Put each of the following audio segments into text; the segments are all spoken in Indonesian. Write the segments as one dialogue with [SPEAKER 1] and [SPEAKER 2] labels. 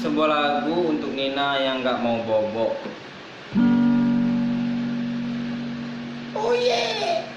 [SPEAKER 1] sebuah lagu untuk Nina yang gak mau bobo. Oh yeah.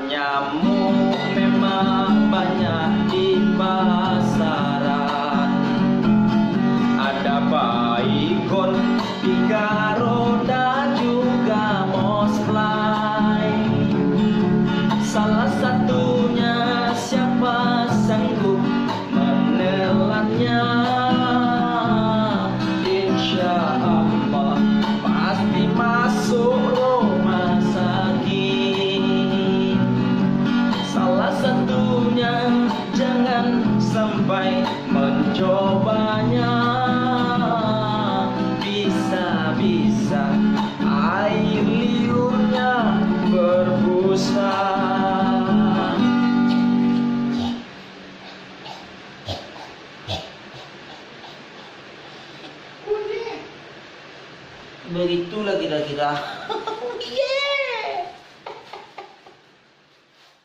[SPEAKER 1] Nyamuk memang banyak di pasaran. Ada baygon, tiga roda juga mosply. Salah satunya siapa sanggup menelannya? Insya Allah pasti masuk rumah sakit. Salah satunya jangan sampai mencobanya. Bisa-bisa air liurnya berbusa. Begitulah kira-kira.